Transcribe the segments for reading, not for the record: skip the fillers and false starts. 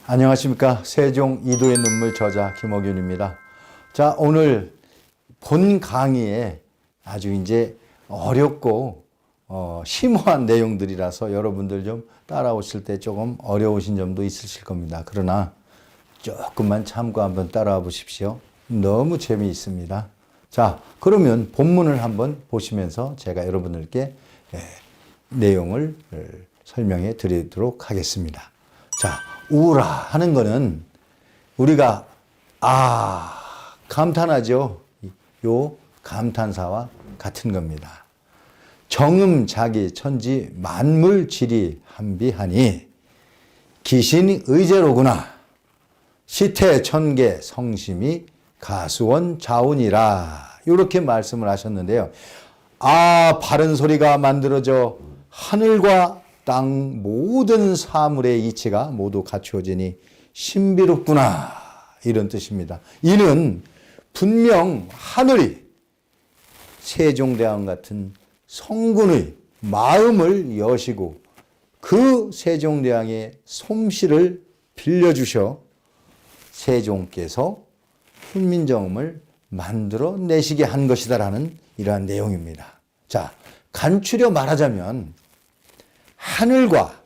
안녕하십니까. 세종 이도의 눈물 저자 김옥윤입니다. 자, 오늘 본 강의에 아주 이제 어렵고 심오한 내용들이라서 여러분들 좀 따라오실 때 조금 어려우신 점도 있으실 겁니다. 그러나 조금만 참고 한번 따라와 보십시오. 너무 재미있습니다. 자, 그러면 본문을 한번 보시면서 제가 여러분들께 내용을 설명해 드리도록 하겠습니다. 자, 우라 하는 거는 우리가 감탄하죠. 요 감탄사와 같은 겁니다. 정음자기 천지 만물질이 한비하니 기신이 의제로구나. 시태천계 성심이 가수원 자운이라. 이렇게 말씀을 하셨는데요. 바른 소리가 만들어져 하늘과 땅 모든 사물의 이치가 모두 갖추어지니 신비롭구나. 이런 뜻입니다. 이는 분명 하늘이 세종대왕 같은 성군의 마음을 여시고 그 세종대왕의 솜씨를 빌려주셔 세종께서 훈민정음을 만들어 내시게 한 것이다라는 이러한 내용입니다. 자, 간추려 말하자면 하늘과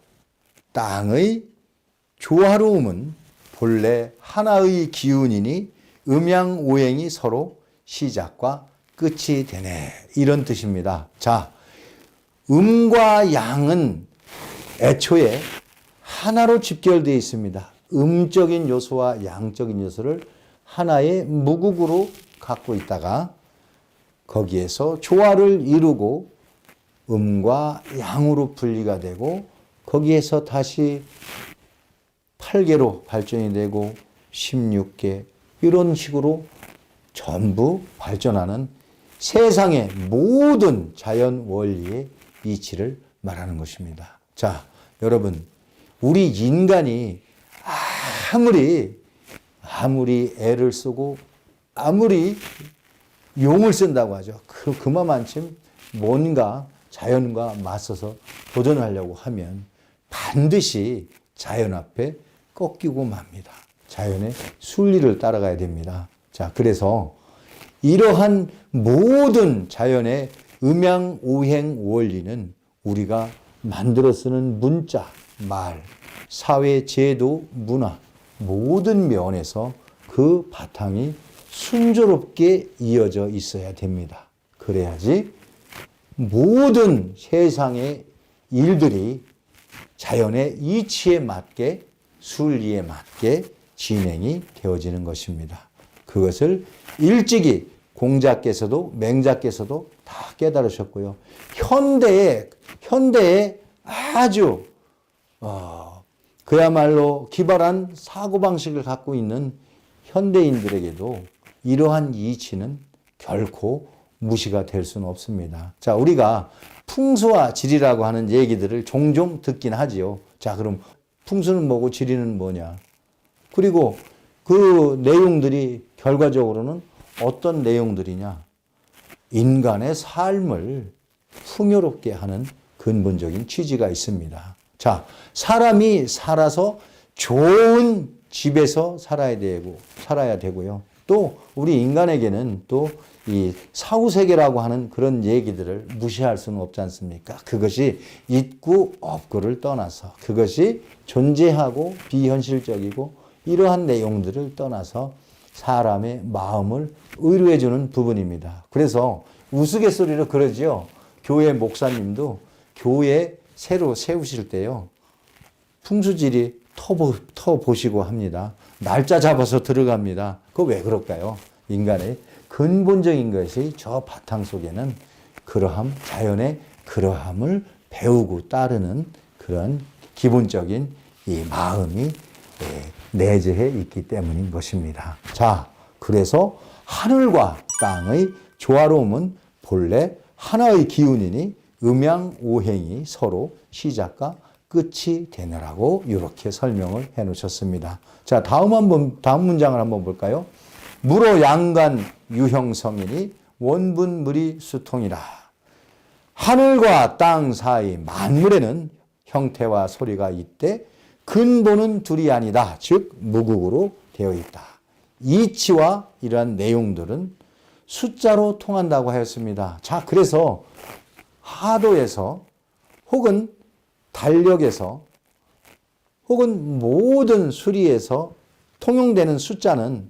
땅의 조화로움은 본래 하나의 기운이니 음양오행이 서로 시작과 끝이 되네. 이런 뜻입니다. 자, 음과 양은 애초에 하나로 집결되어 있습니다. 음적인 요소와 양적인 요소를 하나의 무국으로 갖고 있다가 거기에서 조화를 이루고 음과 양으로 분리가 되고 거기에서 다시 8개로 발전이 되고 16개 이런 식으로 전부 발전하는 세상의 모든 자연 원리의 이치를 말하는 것입니다. 자, 여러분, 우리 인간이 아무리 애를 쓰고 아무리 용을 쓴다고 하죠. 그만큼 뭔가 자연과 맞서서 도전하려고 하면 반드시 자연 앞에 꺾이고 맙니다. 자연의 순리를 따라가야 됩니다. 자, 그래서 이러한 모든 자연의 음양, 오행, 원리는 우리가 만들어 쓰는 문자, 말, 사회, 제도, 문화 모든 면에서 그 바탕이 순조롭게 이어져 있어야 됩니다. 그래야지 모든 세상의 일들이 자연의 이치에 맞게 순리에 맞게 진행이 되어지는 것입니다. 그것을 일찍이 공자께서도 맹자께서도 다 깨달으셨고요. 현대에 아주 그야말로 기발한 사고방식을 갖고 있는 현대인들에게도 이러한 이치는 결코 무시가 될 수는 없습니다. 자, 우리가 풍수와 지리라고 하는 얘기들을 종종 듣긴 하지요. 자, 그럼 풍수는 뭐고 지리는 뭐냐? 그리고 그 내용들이 결과적으로는 어떤 내용들이냐? 인간의 삶을 풍요롭게 하는 근본적인 취지가 있습니다. 자, 사람이 살아서 좋은 집에서 살아야 되고요. 또 우리 인간에게는 또 이 사후세계라고 하는 그런 얘기들을 무시할 수는 없지 않습니까? 그것이 있고 없고를 떠나서 그것이 존재하고 비현실적이고 이러한 내용들을 떠나서 사람의 마음을 의료해 주는 부분입니다. 그래서 우스갯소리로 그러지요. 교회 목사님도 교회 새로 세우실 때요. 풍수지리 터 보시고 합니다. 날짜 잡아서 들어갑니다. 그거 왜 그럴까요? 인간의 근본적인 것이 저 바탕 속에는 자연의 그러함을 배우고 따르는 그런 기본적인 이 마음이 내재해 있기 때문인 것입니다. 자, 그래서 하늘과 땅의 조화로움은 본래 하나의 기운이니 음양오행이 서로 시작과 끝이 되느라고 이렇게 설명을 해 놓으셨습니다. 자, 다음 문장을 한번 볼까요? 무로 양간 유형성이니 원분물이 수통이라. 하늘과 땅 사이 만물에는 형태와 소리가 있되 근본은 둘이 아니다. 즉 무국으로 되어 있다. 이치와 이러한 내용들은 숫자로 통한다고 하였습니다. 자, 그래서 하도에서 혹은 달력에서 혹은 모든 수리에서 통용되는 숫자는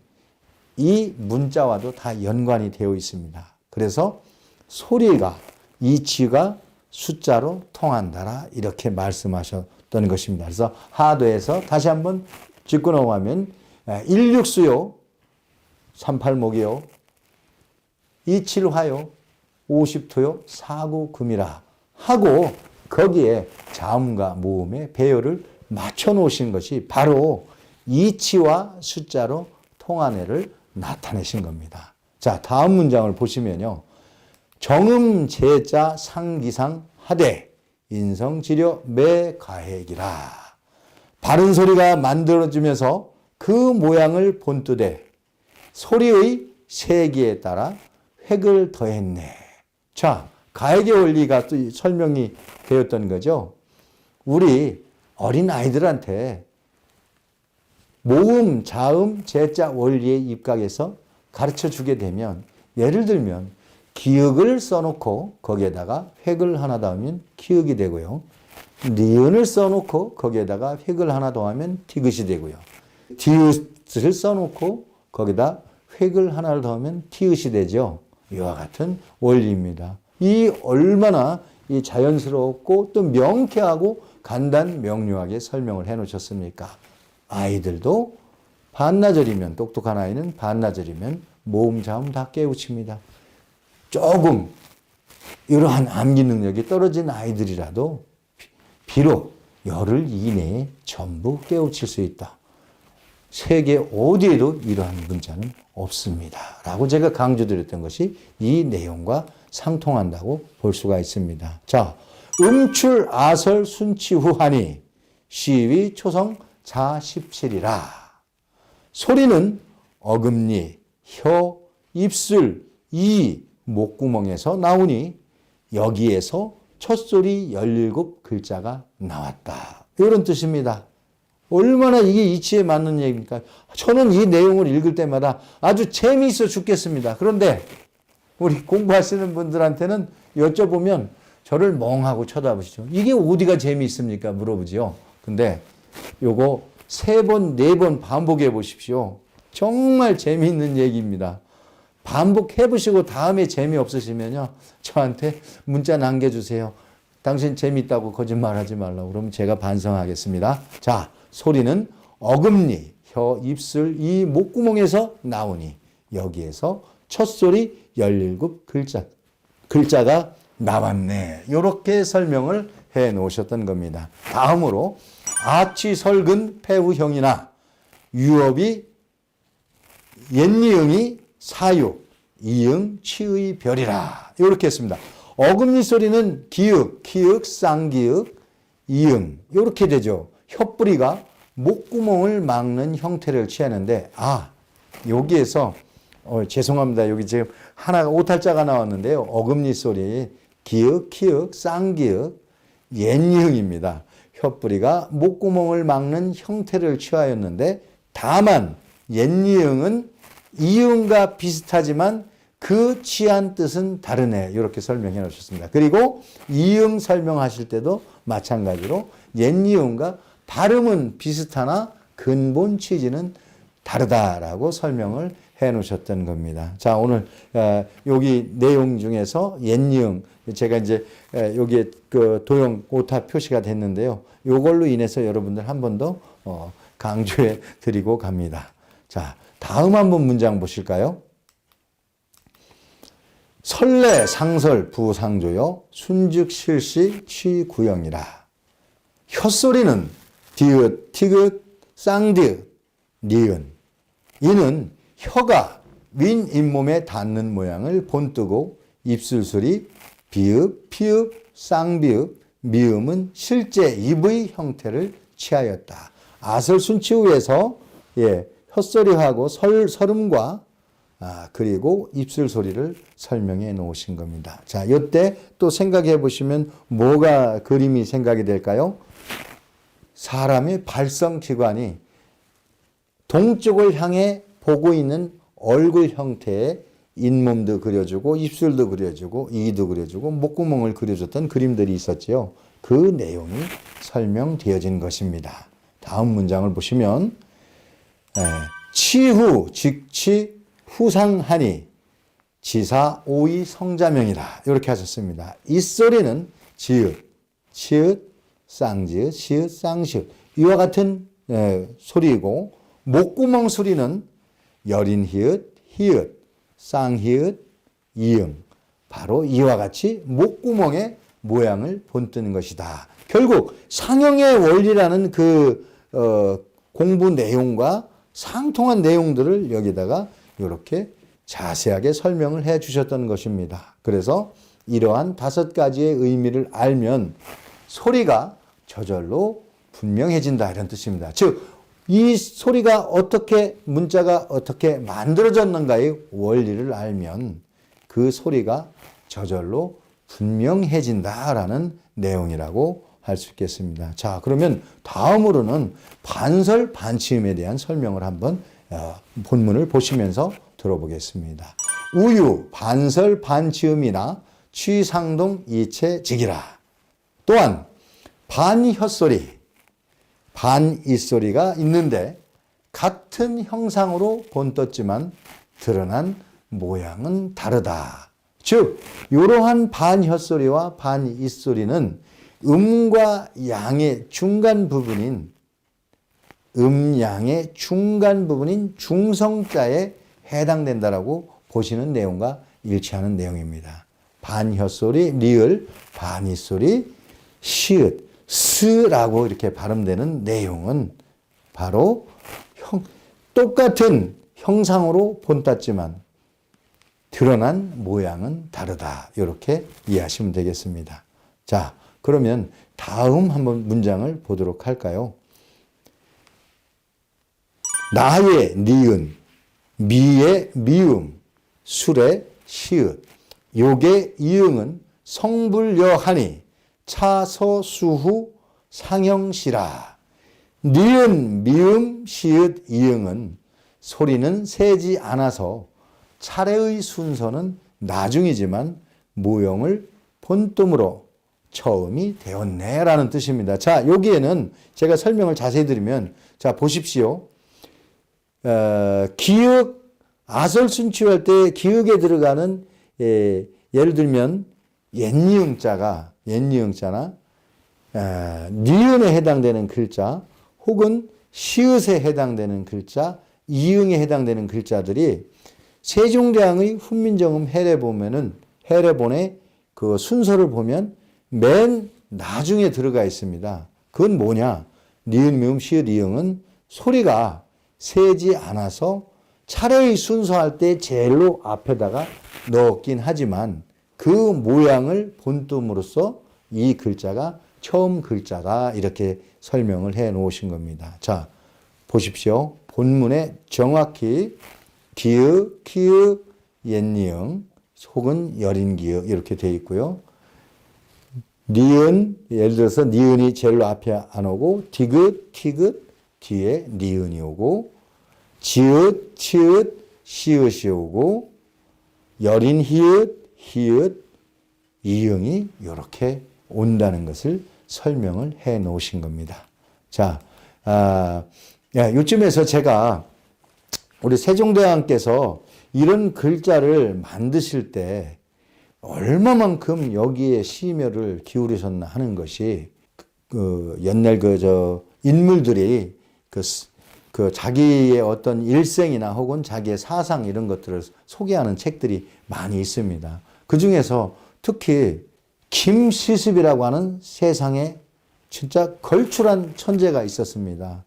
이 문자와도 다 연관이 되어 있습니다. 그래서 소리가, 이치가 숫자로 통한다라 이렇게 말씀하셨던 것입니다. 그래서 하도에서 다시 한번 짚고 넘어가면 16수요, 38목이요, 27화요, 50토요, 49금이라 하고 거기에 자음과 모음의 배열을 맞춰 놓으신 것이 바로 이치와 숫자로 통한애를 나타내신 겁니다. 자, 다음 문장을 보시면요. 정음 제자 상기상 하되 인성지려 매가액이라. 바른 소리가 만들어지면서 그 모양을 본뜨되 소리의 세기에 따라 획을 더했네. 자, 가액의 원리가 또 설명이 되었던 거죠. 우리 어린 아이들한테 모음, 자음, 제자 원리에 입각해서 가르쳐 주게 되면 예를 들면 기역을 써놓고 거기에다가 획을 하나 더하면 기역이 되고요. 니은을 써놓고 거기에다가 획을 하나 더하면 티귿이 되고요. 디귿을 써놓고 거기다 획을 하나를 더하면 티읕이 되죠. 이와 같은 원리입니다. 이 얼마나 이 자연스럽고 또 명쾌하고 간단 명료하게 설명을 해 놓으셨습니까? 아이들도 반나절이면, 똑똑한 아이는 반나절이면 모음, 자음 다 깨우칩니다. 조금 이러한 암기 능력이 떨어진 아이들이라도 비록 열흘 이내에 전부 깨우칠 수 있다. 세계 어디에도 이러한 문자는 없습니다. 라고 제가 강조드렸던 것이 이 내용과 상통한다고 볼 수가 있습니다. 자, 음출 아설 순치후하니 시위 초성 자 17이라. 소리는 어금니, 혀, 입술, 이 목구멍에서 나오니 여기에서 첫소리 17글자가 나왔다. 이런 뜻입니다. 얼마나 이게 이치에 맞는 얘기입니까? 저는 이 내용을 읽을 때마다 아주 재미있어 죽겠습니다. 그런데 우리 공부하시는 분들한테는 여쭤보면 저를 멍하고 쳐다보시죠. 이게 어디가 재미있습니까? 물어보죠. 근데 요거 3번, 4번 반복해 보십시오. 정말 재미있는 얘기입니다. 반복해 보시고 다음에 재미없으시면요. 저한테 문자 남겨주세요. 당신 재미있다고 거짓말하지 말라고. 그러면 제가 반성하겠습니다. 자, 소리는 어금니, 혀, 입술, 이 목구멍에서 나오니 여기에서 첫소리 17글자가 나왔네. 이렇게 설명을 해 놓으셨던 겁니다. 다음으로 아치설근 폐우형이나 유업이 옛니응이 사육, 이응, 치의 별이라. 이렇게 했습니다. 어금니 소리는 기읍, 키읔, 쌍기읍, 이응 이렇게 되죠. 혓뿌리가 목구멍을 막는 형태를 취하는데 여기에서 죄송합니다. 여기 지금 하나 오탈자가 나왔는데요. 어금니 소리 기읍, 키읔, 쌍기읍, 옛니응입니다. 혓뿌리가 목구멍을 막는 형태를 취하였는데 다만 옛니응은 이응과 비슷하지만 그 취한 뜻은 다르네. 이렇게 설명해 놓으셨습니다. 그리고 이응 설명하실 때도 마찬가지로 옛니응과 발음은 비슷하나 근본 취지는 다르다라고 설명을 해 놓으셨던 겁니다. 자, 오늘 여기 내용 중에서 옛니응 제가 이제 여기에 그 도형 오타 표시가 됐는데요. 이걸로 인해서 여러분들 한 번 더 강조해 드리고 갑니다. 자, 다음 한번 문장 보실까요? 설례, 상설, 부상조요, 순즉, 실시, 취구형이라. 혓소리는 디귿, 티귿, 쌍디귿, 니은. 이는 혀가 윈 잇몸에 닿는 모양을 본뜨고 입술소리 비읍, 피읍, 쌍비읍, 미음은 실제 입의 형태를 취하였다. 아설순치후에서 혓소리하고 설음과 그리고 입술 소리를 설명해 놓으신 겁니다. 자, 이때 또 생각해 보시면 뭐가 그림이 생각이 될까요? 사람의 발성기관이 동쪽을 향해 보고 있는 얼굴 형태의 잇몸도 그려주고 입술도 그려주고 이도 그려주고 목구멍을 그려줬던 그림들이 있었지요. 그 내용이 설명되어진 것입니다. 다음 문장을 보시면 치후 직치 후상하니 지사 오이 성자명이라 이렇게 하셨습니다. 이 소리는 지읒, 치읒, 쌍지읒, 시읒, 쌍시읒 이와 같은 소리이고 목구멍 소리는 여린 히읗, 히읗, 쌍히읗, 이응 바로 이와 같이 목구멍의 모양을 본뜨는 것이다. 결국 상형의 원리라는 그 공부 내용과 상통한 내용들을 여기다가 이렇게 자세하게 설명을 해 주셨던 것입니다. 그래서 이러한 5가지의 의미를 알면 소리가 저절로 분명해진다 이런 뜻입니다. 즉, 이 소리가 어떻게 문자가 어떻게 만들어졌는가의 원리를 알면 그 소리가 저절로 분명해진다라는 내용이라고 할 수 있겠습니다. 자, 그러면 다음으로는 반설 반치음에 대한 설명을 한번 본문을 보시면서 들어보겠습니다. 우유 반설 반치음이나 취상동 이체직이라. 또한 반혓소리, 반잇소리가 있는데 같은 형상으로 본떴지만 드러난 모양은 다르다. 즉 이러한 반혓소리와 반잇소리는 음과 양의 중간 부분인 음양의 중간 부분인 중성자에 해당된다라고 보시는 내용과 일치하는 내용입니다. 반혓소리, 리을, 반잇소리, 시읒, 스라고 이렇게 발음되는 내용은 바로 똑같은 형상으로 본땄지만 드러난 모양은 다르다. 이렇게 이해하시면 되겠습니다. 자, 그러면 다음 한번 문장을 보도록 할까요? 나의 니은, 미의 미음, 술의 시읒, 욕의 이응은 성불여하니 차서수후 상형시라. 니은, 미음, 시읒, 이응은 소리는 세지 않아서 차례의 순서는 나중이지만 모형을 본뜸으로 처음이 되었네라는 뜻입니다. 자, 여기에는 제가 설명을 자세히 드리면, 자, 보십시오. 기역, 아설순치할 때 기역에 들어가는, 예를 들면, 옛니응자가, 옛니응자나, 니은에 해당되는 글자, 혹은 시읒에 해당되는 글자, 이응에 해당되는 글자들이 세종대왕의 훈민정음 해례 보면은, 해례본의 그 순서를 보면 맨 나중에 들어가 있습니다. 그건 뭐냐? 니은, 미음, 시읒, 이응은 소리가 세지 않아서 차례의 순서할 때 제일로 앞에다가 넣었긴 하지만 그 모양을 본뜸으로써 이 글자가 처음 글자다 이렇게 설명을 해 놓으신 겁니다. 자, 보십시오. 본문에 정확히 기읒, 키읒, 옛니응 혹은 여린기읒 이렇게 되어 있고요. 니은, 예를 들어서 니은이 제일로 앞에 안 오고 디귿, 티귿 뒤에 니은이 오고 지읒, 치읒, 시읒이 오고 여린 히읗, 히읗, 이응이 이렇게 온다는 것을 설명을 해 놓으신 겁니다. 자, 요쯤에서 제가 우리 세종대왕께서 이런 글자를 만드실 때 얼마만큼 여기에 심혈을 기울이셨나 하는 것이 옛날 인물들이 그 자기의 어떤 일생이나 혹은 자기의 사상 이런 것들을 소개하는 책들이 많이 있습니다. 그 중에서 특히 김시습이라고 하는 세상에 진짜 걸출한 천재가 있었습니다.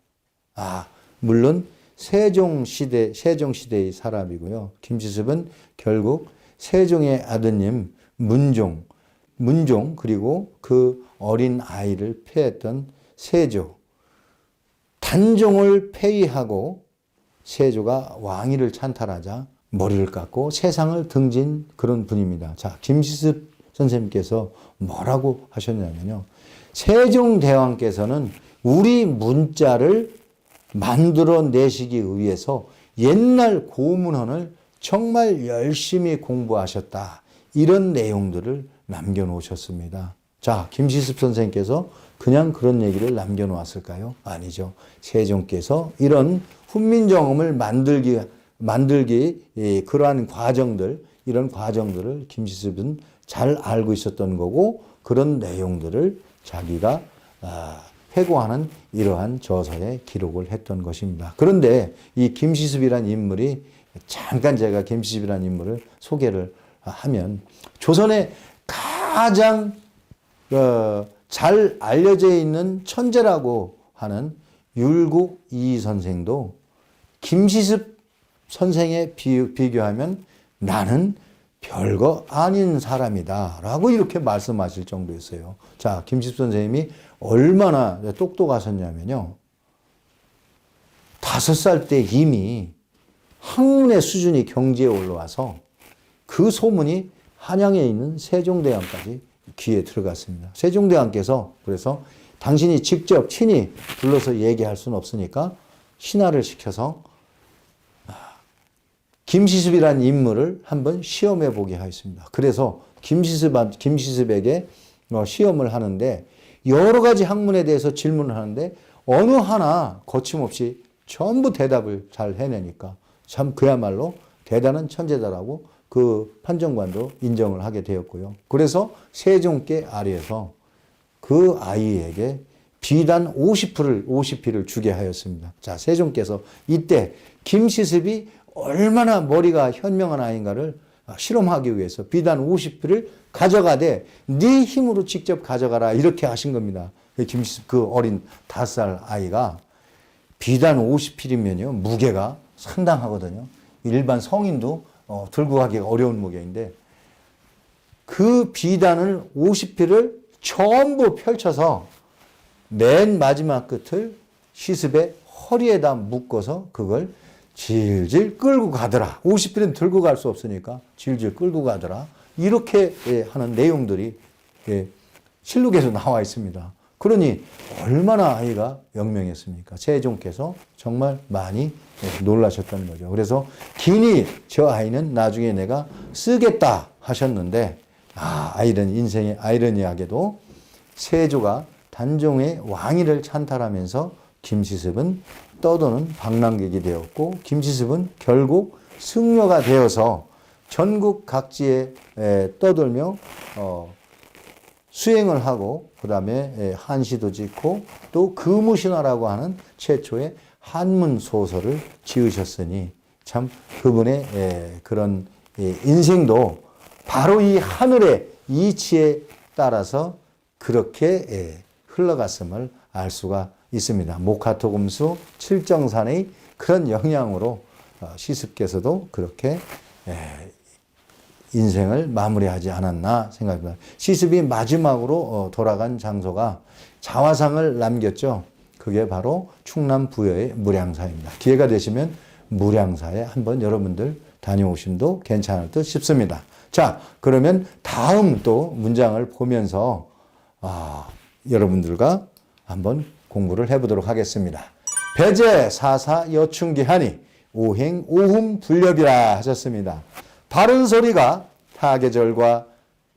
물론 세종시대의 사람이고요. 김시습은 결국 세종의 아드님 문종 그리고 그 어린 아이를 폐했던 세조, 단종을 폐위하고 세조가 왕위를 찬탈하자 머리를 깎고 세상을 등진 그런 분입니다. 자, 김시습 선생님께서 뭐라고 하셨냐면요. 세종대왕께서는 우리 문자를 만들어내시기 위해서 옛날 고문헌을 정말 열심히 공부하셨다. 이런 내용들을 남겨놓으셨습니다. 자, 김시습 선생님께서 그냥 그런 얘기를 남겨놓았을까요? 아니죠. 세종께서 이런 훈민정음을 만들기 그러한 과정들, 이런 과정들을 김시습은 잘 알고 있었던 거고, 그런 내용들을 자기가 회고하는 이러한 저서에 기록을 했던 것입니다. 그런데 이 김시습이란 인물이, 잠깐 제가 김시습이란 인물을 소개를 하면, 조선의 가장 잘 알려져 있는 천재라고 하는 율곡 이이 선생도 김시습 선생에 비교하면 나는 별거 아닌 사람이다 라고 이렇게 말씀하실 정도였어요. 자, 김시습 선생님이 얼마나 똑똑하셨냐면요, 5살 때 이미 학문의 수준이 경지에 올라와서 그 소문이 한양에 있는 세종대왕까지 귀에 들어갔습니다. 세종대왕께서 그래서 당신이 직접 친히 불러서 얘기할 수는 없으니까 신하를 시켜서 김시습이라는 인물을 한번 시험해 보게 하였습니다. 그래서 김시습에게 시험을 하는데 여러 가지 학문에 대해서 질문을 하는데 어느 하나 거침없이 전부 대답을 잘 해내니까 참 그야말로 대단한 천재다라고 그 판정관도 인정을 하게 되었고요. 그래서 세종께 아래에서 그 아이에게 비단 50피를 주게 하였습니다. 자, 세종께서 이때 김시습이 얼마나 머리가 현명한 아이인가를 실험하기 위해서 비단 50피를 가져가되 네 힘으로 직접 가져가라 이렇게 하신 겁니다. 김시습 그 어린 5살 아이가 비단 50필이면요 무게가 상당하거든요. 일반 성인도 들고 가기가 어려운 무게인데 그 비단을 50필을 전부 펼쳐서 맨 마지막 끝을 시습의 허리에다 묶어서 그걸 질질 끌고 가더라. 50필은 들고 갈 수 없으니까 질질 끌고 가더라. 이렇게 하는 내용들이 실록에서 나와 있습니다. 그러니 얼마나 아이가 영명했습니까? 세종께서 정말 많이 놀라셨다는 거죠. 그래서 기니 저 아이는 나중에 내가 쓰겠다 하셨는데 아이는 인생의 아이러니하게도 세조가 단종의 왕위를 찬탈하면서 김시습은 떠도는 방랑객이 되었고 김시습은 결국 승려가 되어서 전국 각지에 떠돌며 수행을 하고 그 다음에 한시도 짓고 또 금우신화라고 하는 최초의 한문 소설을 지으셨으니 참 그분의 그런 인생도 바로 이 하늘의 이치에 따라서 그렇게 흘러갔음을 알 수가 있습니다. 목화토금수 칠정산의 그런 영향으로 시습께서도 그렇게 인생을 마무리하지 않았나 생각합니다. 시습이 마지막으로 돌아간 장소가 자화상을 남겼죠. 그게 바로 충남 부여의 무량사입니다. 기회가 되시면 무량사에 한번 여러분들 다녀오심도 괜찮을 듯 싶습니다. 자, 그러면 다음 또 문장을 보면서 여러분들과 한번 공부를 해보도록 하겠습니다. 배제 사사 여충기하니 오행 오흠 불렵이라 하셨습니다. 바른 소리가 타계절과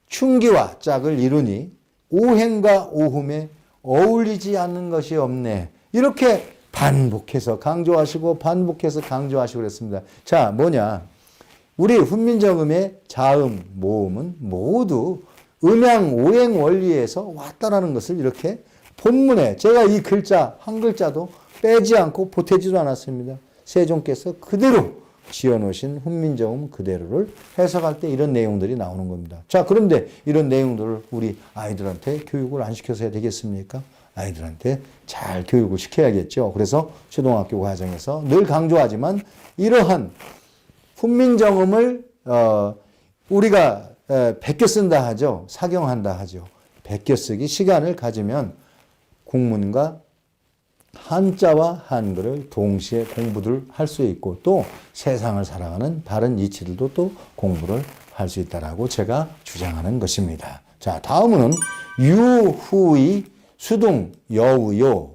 충기와 짝을 이루니 오행과 오흠에 어울리지 않는 것이 없네. 이렇게 반복해서 강조하시고 반복해서 강조하시고 그랬습니다. 자, 뭐냐? 우리 훈민정음의 자음, 모음은 모두 음양, 오행 원리에서 왔다라는 것을 이렇게 본문에 제가 이 글자, 한 글자도 빼지 않고 보태지도 않았습니다. 세종께서 그대로 지어놓으신 훈민정음 그대로를 해석할 때 이런 내용들이 나오는 겁니다. 자, 그런데 이런 내용들을 우리 아이들한테 교육을 안 시켜서 해야 되겠습니까? 아이들한테 잘 교육을 시켜야겠죠. 그래서 초등학교 과정에서 늘 강조하지만 이러한 훈민정음을 우리가 베껴 쓴다 하죠. 사경한다 하죠. 베껴 쓰기 시간을 가지면 국문과 한자와 한글을 동시에 공부를 할 수 있고 또 세상을 살아가는 다른 이치들도 또 공부를 할 수 있다라고 제가 주장하는 것입니다. 자, 다음은 유후의 수동 여우요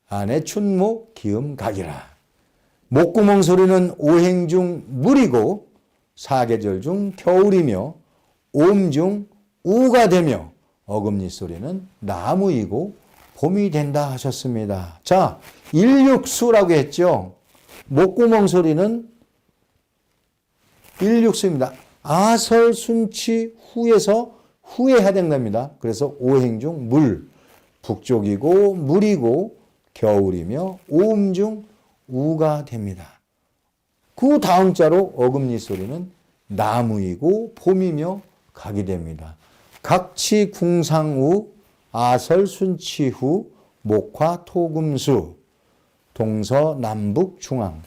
안에 춘목 기음 각이라. 목구멍 소리는 오행 중 물이고 사계절 중 겨울이며 오음 중 우가 되며 어금니 소리는 나무이고 봄이 된다 하셨습니다. 자, 일육수라고 했죠. 목구멍 소리는 일육수입니다. 아설순치 후에서 후에 해당됩니다. 그래서 오행 중 물, 북쪽이고 물이고 겨울이며 오음 중 우가 됩니다. 그 다음 자로 어금니 소리는 나무이고 봄이며 각이 됩니다. 각치 궁상우 아설순치후 목화 토금수 동서남북 중앙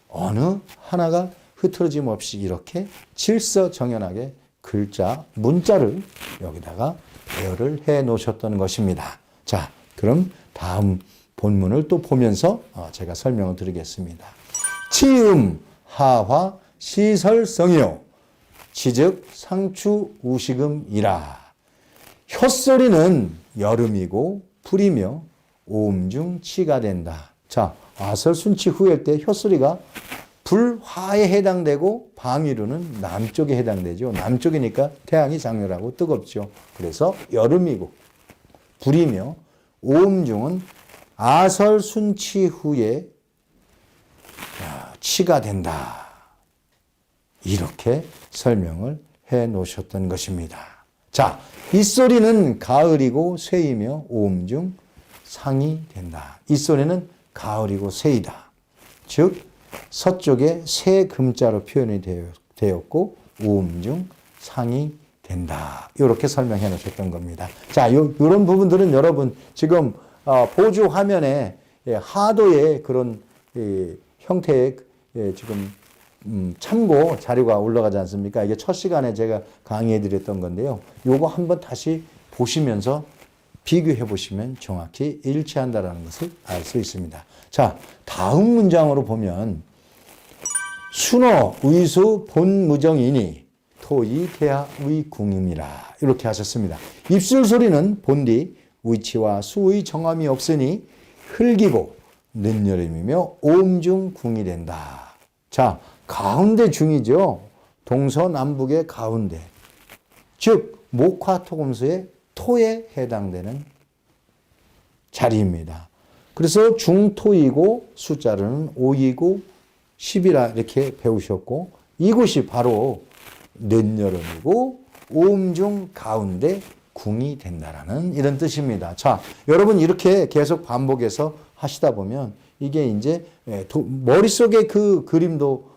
어느 하나가 흐트러짐 없이 이렇게 질서정연하게 글자 문자를 여기다가 배열을 해 놓으셨던 것입니다. 자, 그럼 다음 본문을 또 보면서 제가 설명을 드리겠습니다. 치음 하화 시설성이요 치즉 상추 우식음이라. 혓소리는 여름이고 불이며 오음 중 치가 된다. 자, 아설순치 후일 때 혓소리가 불화에 해당되고 방위로는 남쪽에 해당되죠. 남쪽이니까 태양이 장렬하고 뜨겁죠. 그래서 여름이고 불이며 오음 중은 아설순치 후에 치가 된다. 이렇게 설명을 해 놓으셨던 것입니다. 자, 이 소리는 가을이고 쇠이며 오음 중 상이 된다. 이 소리는 가을이고 쇠이다. 즉 서쪽에 새 금자로 표현이 되었고 오음 중 상이 된다. 이렇게 설명해 놓으셨던 겁니다. 자, 이런 부분들은 여러분 지금 보조 화면에 하도의 그런 형태의 지금 참고 자료가 올라가지 않습니까? 이게 첫 시간에 제가 강의해 드렸던 건데요. 요거 한번 다시 보시면서 비교해 보시면 정확히 일치한다라는 것을 알 수 있습니다. 자, 다음 문장으로 보면 순어 의수 본무정이니 토이 태하 의궁임이라 이렇게 하셨습니다. 입술 소리는 본디 위치와 수의 정함이 없으니 흘기고 늦여름이며 오음 중 궁이 된다. 자, 가운데 중이죠. 동서남북의 가운데. 즉 목화토금수의 토에 해당되는 자리입니다. 그래서 중토이고 숫자로는 5이고 10이라 이렇게 배우셨고 이곳이 바로 늦여름이고 오음 중 가운데 궁이 된다라는 이런 뜻입니다. 자, 여러분 이렇게 계속 반복해서 하시다 보면 이게 이제 머릿속에 그 그림도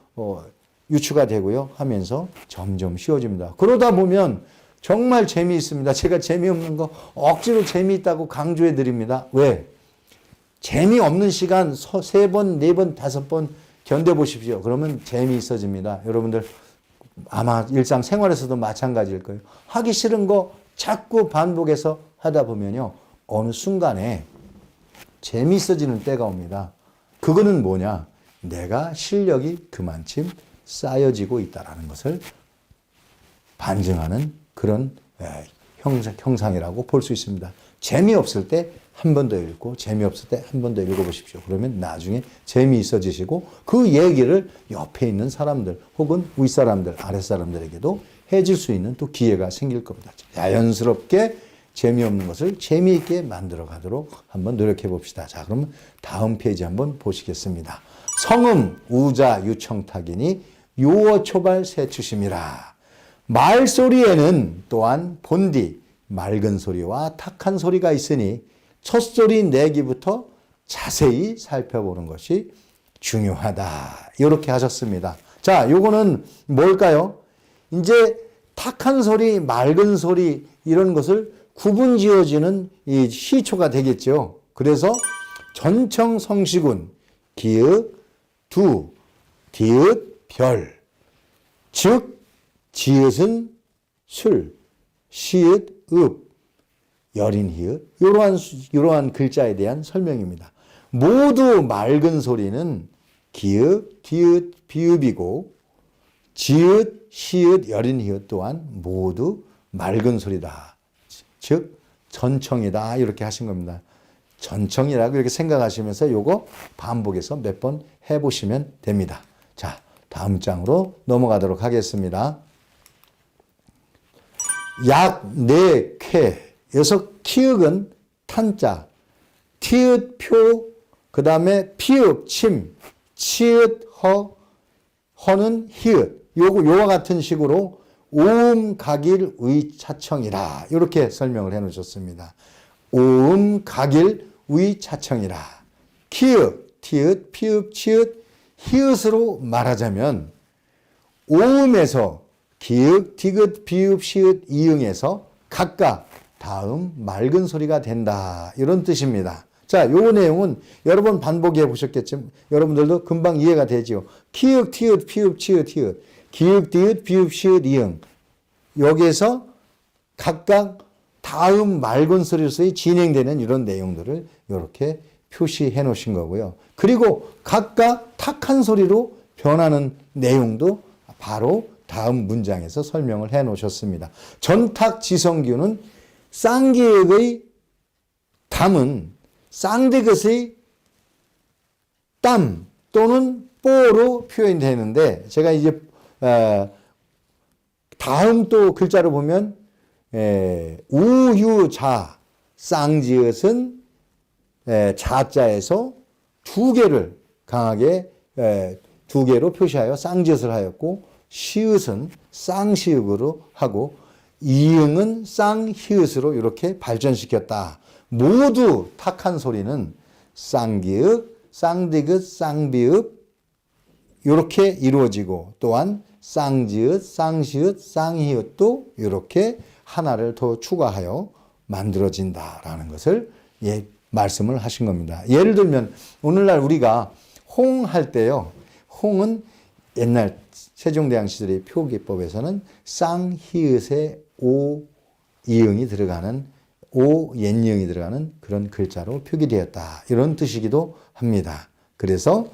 유추가 되고요 하면서 점점 쉬워집니다. 그러다 보면 정말 재미있습니다. 제가 재미없는 거 억지로 재미있다고 강조해 드립니다. 왜? 재미없는 시간 3번, 4번, 5번 견뎌보십시오. 그러면 재미있어집니다. 여러분들 아마 일상생활에서도 마찬가지일 거예요. 하기 싫은 거 자꾸 반복해서 하다 보면요 어느 순간에 재미있어지는 때가 옵니다. 그거는 뭐냐? 내가 실력이 그만큼 쌓여지고 있다는 것을 반증하는 그런 형상이라고 볼 수 있습니다. 재미없을 때 한 번 더 읽고 재미없을 때 한 번 더 읽어보십시오. 그러면 나중에 재미있어지시고 그 얘기를 옆에 있는 사람들 혹은 윗사람들 아랫사람들에게도 해줄 수 있는 또 기회가 생길 겁니다. 자연스럽게 재미없는 것을 재미있게 만들어 가도록 한번 노력해 봅시다. 자, 그러면 다음 페이지 한번 보시겠습니다. 성음 우자 유청탁이니 요어 초발 새추심이라. 말소리에는 또한 본디 맑은 소리와 탁한 소리가 있으니 첫소리 내기부터 자세히 살펴보는 것이 중요하다. 이렇게 하셨습니다. 자, 요거는 뭘까요? 이제 탁한 소리, 맑은 소리 이런 것을 구분 지어지는 이 시초가 되겠죠. 그래서 전청성시군 기읍 두 디귿 별 즉 지읒은 술 시읒 읍 여린 히읗 이러한 글자에 대한 설명입니다. 모두 맑은 소리는 기읍 디귿 비읍이고 지읒 시읒 여린 히읗 또한 모두 맑은 소리다. 즉 전청이다 이렇게 하신 겁니다. 전청이라고 이렇게 생각하시면서 요거 반복해서 몇 번 해보시면 됩니다. 자, 다음 장으로 넘어가도록 하겠습니다. 약, 네, 쾌. 여기서 키읔은 탄자, 티읕, 표, 그 다음에 피읍, 침, 치읓, 허는 히읗. 요와 같은 식으로 오음, 각일, 의, 차청이라. 이렇게 설명을 해 놓으셨습니다. 오음, 각일, 의, 차청이라. 키읔, 티읕, 피읕, 치읓, 히읗으로 말하자면 오음에서 기읒, 디귿, 비읍, 시읒, 이응에서 각각 다음 맑은 소리가 된다. 이런 뜻입니다. 자, 요 내용은 여러 번 반복해 보셨겠지만 여러분들도 금방 이해가 되죠. 키읔, 티읕, 피읕, 치읓, 히읗. 기읒, 디귿, 비읍, 시읒, 이응. 여기에서 각각 다음 맑은 소리로서의 진행되는 이런 내용들을 이렇게 표시해 놓으신 거고요. 그리고 각각 탁한 소리로 변하는 내용도 바로 다음 문장에서 설명을 해 놓으셨습니다. 전탁지성규는 쌍기역의 담은 쌍디귿의 땀 또는 뽀로 표현되는데 제가 이제 다음 또 글자를 보면 우유자 쌍지읒은 자자에서 두 개를 강하게 두 개로 표시하여 쌍지읒을 하였고 시읒은 쌍시읒으로 하고 이응은 쌍히읗으로 이렇게 발전시켰다. 모두 탁한 소리는 쌍기읒, 쌍디귿, 쌍비읍 이렇게 이루어지고 또한 쌍지읒, 쌍시읒, 쌍히읗도 이렇게 하나를 더 추가하여 만들어진다라는 것을 말씀을 하신 겁니다. 예를 들면 오늘날 우리가 홍 할 때요. 홍은 옛날 세종대왕 시절의 표기법에서는 쌍히읗에 오 이응이 들어가는 오 옛이응이 들어가는 그런 글자로 표기되었다. 이런 뜻이기도 합니다. 그래서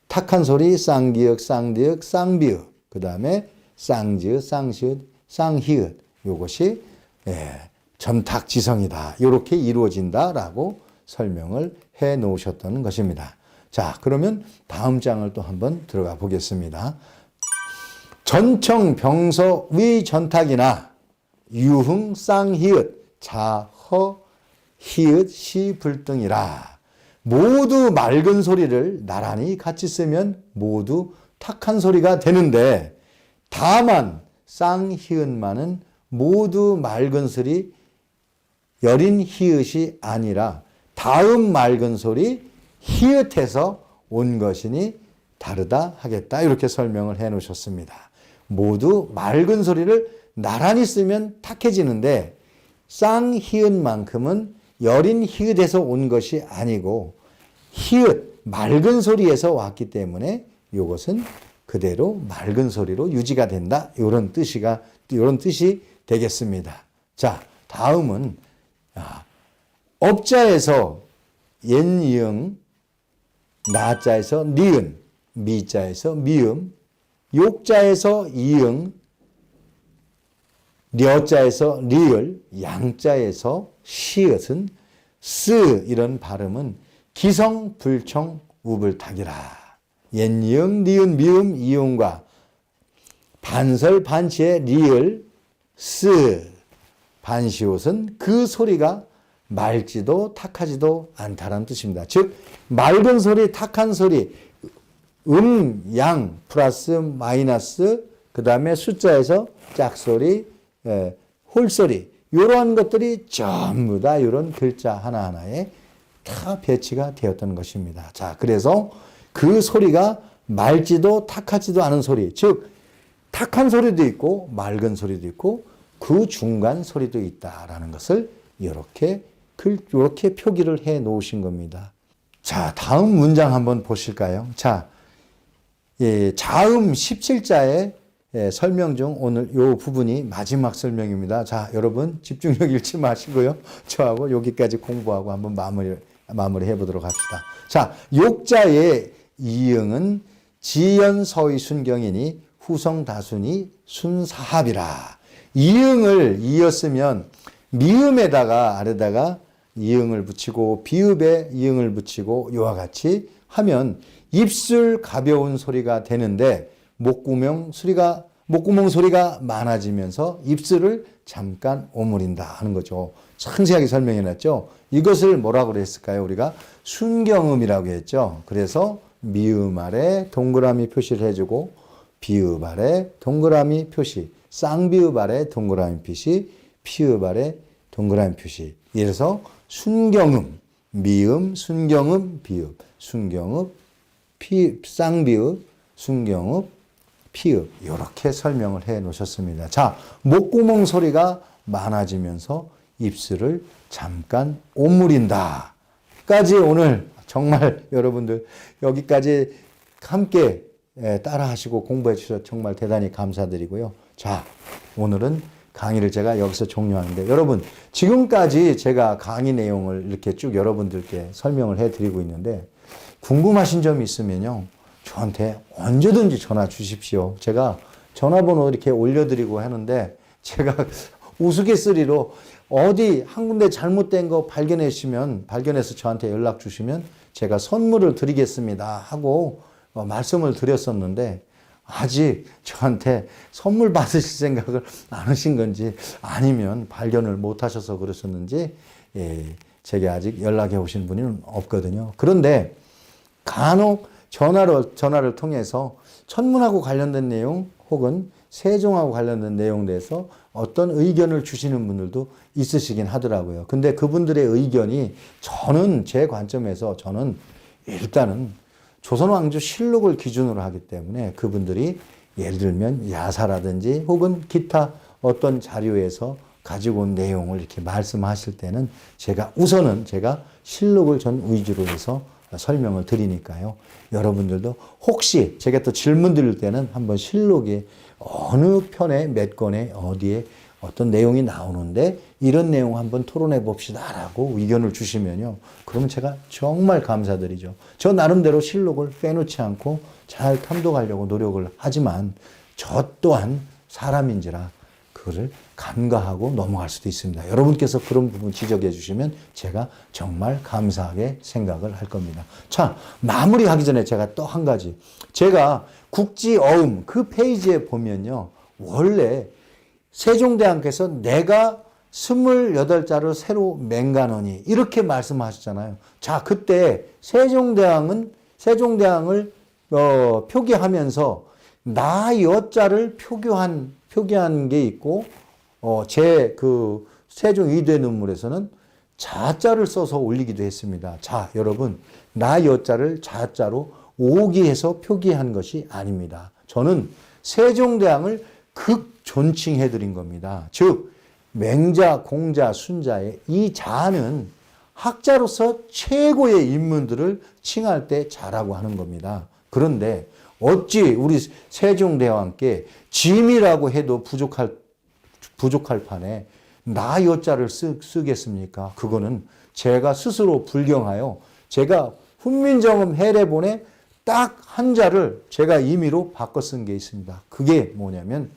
탁한 소리 쌍기역, 쌍디역, 쌍비읍 그 다음에 쌍지읒, 쌍시읒, 쌍히읗 이것이 전탁지성이다. 이렇게 이루어진다라고 설명을 해 놓으셨던 것입니다. 자, 그러면 다음 장을 또 한번 들어가 보겠습니다. 전청, 병서, 위, 전탁이나 유흥, 쌍히읗, 자허, 히읗, 시, 불등이라. 모두 맑은 소리를 나란히 같이 쓰면 모두 탁한 소리가 되는데 다만 쌍히읗만은 모두 맑은 소리 여린 히읗이 아니라 다음 맑은 소리 히읗에서 온 것이니 다르다 하겠다. 이렇게 설명을 해 놓으셨습니다. 모두 맑은 소리를 나란히 쓰면 탁해지는데 쌍히읗만큼은 여린 히읗에서 온 것이 아니고 히읗, 맑은 소리에서 왔기 때문에 이것은 그대로 맑은 소리로 유지가 된다. 이런 뜻이 되겠습니다. 자, 다음은 업자에서 옛이응, 나자에서 니은, 미자에서 미음, 욕자에서 이응, 려자에서 리을, 양자에서 시읒은 쓰 이런 발음은 기성, 불청, 우불탁이라. 옛이응, 니은, 미음, 이응과 반설, 반치의 리을, 쓰, 반시옷은 그 소리가 맑지도 탁하지도 않다라는 뜻입니다. 즉 맑은 소리, 탁한 소리, 양 플러스 마이너스 그 다음에 숫자에서 짝소리, 홀소리 이러한 것들이 전부 다 이런 글자 하나하나에 다 배치가 되었던 것입니다. 자, 그래서 그 소리가 맑지도 탁하지도 않은 소리, 즉 탁한 소리도 있고 맑은 소리도 있고 그 중간 소리도 있다라는 것을 이렇게 표기를 해 놓으신 겁니다. 자, 다음 문장 한번 보실까요? 자, 자음 17자의 설명 중 오늘 이 부분이 마지막 설명입니다. 자, 여러분 집중력 잃지 마시고요. 저하고 여기까지 공부하고 한번 마무리 해보도록 합시다. 자, 욕자의 이응은 지연서의 순경이니 후성다순이 순사합이라. 이응을 이었으면 미음에다가 아래다가 이응을 붙이고 비읍에 이응을 붙이고 이와 같이 하면 입술 가벼운 소리가 되는데 목구멍 소리가 많아지면서 입술을 잠깐 오므린다 하는 거죠. 상세하게 설명해 놨죠. 이것을 뭐라고 그랬을까요? 우리가 순경음이라고 했죠. 그래서 미음 아래 동그라미 표시를 해주고 비읍 아래 동그라미 표시, 쌍비읍 아래 동그라미 표시, 피읍 아래 동그라미 표시. 이래서 순경음, 미음, 순경음, 비읍, 순경음, 쌍비읍, 순경음, 피읍 이렇게 설명을 해 놓으셨습니다. 자, 목구멍 소리가 많아지면서 입술을 잠깐 오므린다 까지 오늘 정말 여러분들 여기까지 함께 따라 하시고 공부해 주셔서 정말 대단히 감사드리고요. 자, 오늘은 강의를 제가 여기서 종료하는데 여러분 지금까지 제가 강의 내용을 이렇게 쭉 여러분들께 설명을 해 드리고 있는데 궁금하신 점이 있으면요. 저한테 언제든지 전화 주십시오. 제가 전화번호 이렇게 올려드리고 하는데 제가 우스갯소리로 어디 한 군데 잘못된 거 발견해서 저한테 연락 주시면 제가 선물을 드리겠습니다 하고 말씀을 드렸었는데 아직 저한테 선물 받으실 생각을 안 하신 건지 아니면 발견을 못 하셔서 그러셨는지 제게 아직 연락해 오신 분은 없거든요. 그런데 간혹 전화를 통해서 천문하고 관련된 내용 혹은 세종하고 관련된 내용에 대해서 어떤 의견을 주시는 분들도 있으시긴 하더라고요. 근데 그분들의 의견이 제 관점에서 저는 일단은 조선왕조 실록을 기준으로 하기 때문에 그분들이 예를 들면 야사라든지 혹은 기타 어떤 자료에서 가지고 온 내용을 이렇게 말씀하실 때는 우선은 제가 실록을 전 위주로 해서 설명을 드리니까요. 여러분들도 혹시 제가 또 질문 드릴 때는 한번 실록에 어느 편에 몇 권에 어디에 어떤 내용이 나오는데 이런 내용 한번 토론해 봅시다 라고 의견을 주시면요. 그러면 제가 정말 감사드리죠. 저 나름대로 실록을 빼놓지 않고 잘 탐독하려고 노력을 하지만 저 또한 사람인지라 그거를 간과하고 넘어갈 수도 있습니다. 여러분께서 그런 부분 지적해 주시면 제가 정말 감사하게 생각을 할 겁니다. 자, 마무리하기 전에 제가 또 한 가지. 제가 국지어음 그 페이지에 보면요. 원래 세종대왕께서 내가 28자를 새로 맹간하니 이렇게 말씀하셨잖아요. 자, 그때 세종대왕을 표기하면서 나 여자를 표기한 게 있고 제 세종 이대 눈물에서는 자자를 써서 올리기도 했습니다. 자, 여러분 나 여자를 자자로 오기해서 표기한 것이 아닙니다. 저는 세종대왕을 극존칭해 드린 겁니다. 즉 맹자, 공자, 순자의 이 자는 학자로서 최고의 인문들을 칭할 때 자라고 하는 겁니다. 그런데 어찌 우리 세종대왕께 짐이라고 해도 부족할 판에 나 여자를 쓰겠습니까? 그거는 제가 스스로 불경하여 제가 훈민정음 해례본에 딱 한 자를 제가 임의로 바꿔 쓴 게 있습니다. 그게 뭐냐면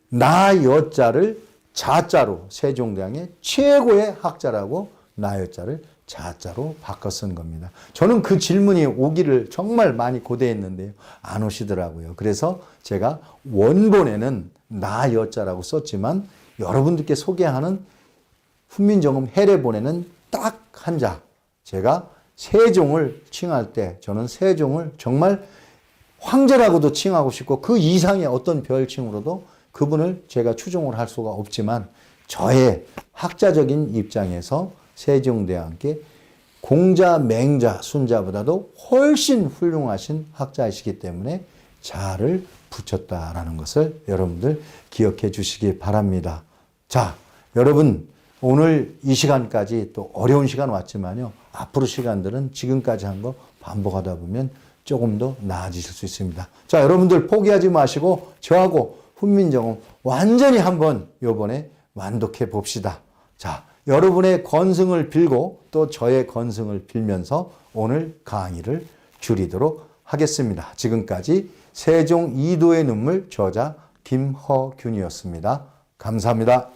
나 여자를 자자로 세종대왕의 최고의 학자라고 나 여자를 자자로 바꿔 쓴 겁니다. 저는 그 질문이 오기를 정말 많이 고대했는데요. 안 오시더라고요. 그래서 제가 원본에는 나 여자라고 썼지만 여러분들께 소개하는 훈민정음 해례본에는 딱 한 자. 제가 세종을 칭할 때 저는 세종을 정말 황제라고도 칭하고 싶고 그 이상의 어떤 별칭으로도 그분을 제가 추종을 할 수가 없지만 저의 학자적인 입장에서 세종대왕께 공자, 맹자, 순자보다도 훨씬 훌륭하신 학자이시기 때문에 자를 붙였다라는 것을 여러분들 기억해 주시기 바랍니다. 자, 여러분 오늘 이 시간까지 또 어려운 시간 왔지만요. 앞으로 시간들은 지금까지 한 거 반복하다 보면 조금 더 나아지실 수 있습니다. 자, 여러분들 포기하지 마시고 저하고 훈민정음 완전히 한번 요번에 완독해 봅시다. 자, 여러분의 건승을 빌고 또 저의 건승을 빌면서 오늘 강의를 줄이도록 하겠습니다. 지금까지 세종 이도의 눈물 저자 김허균이었습니다. 감사합니다.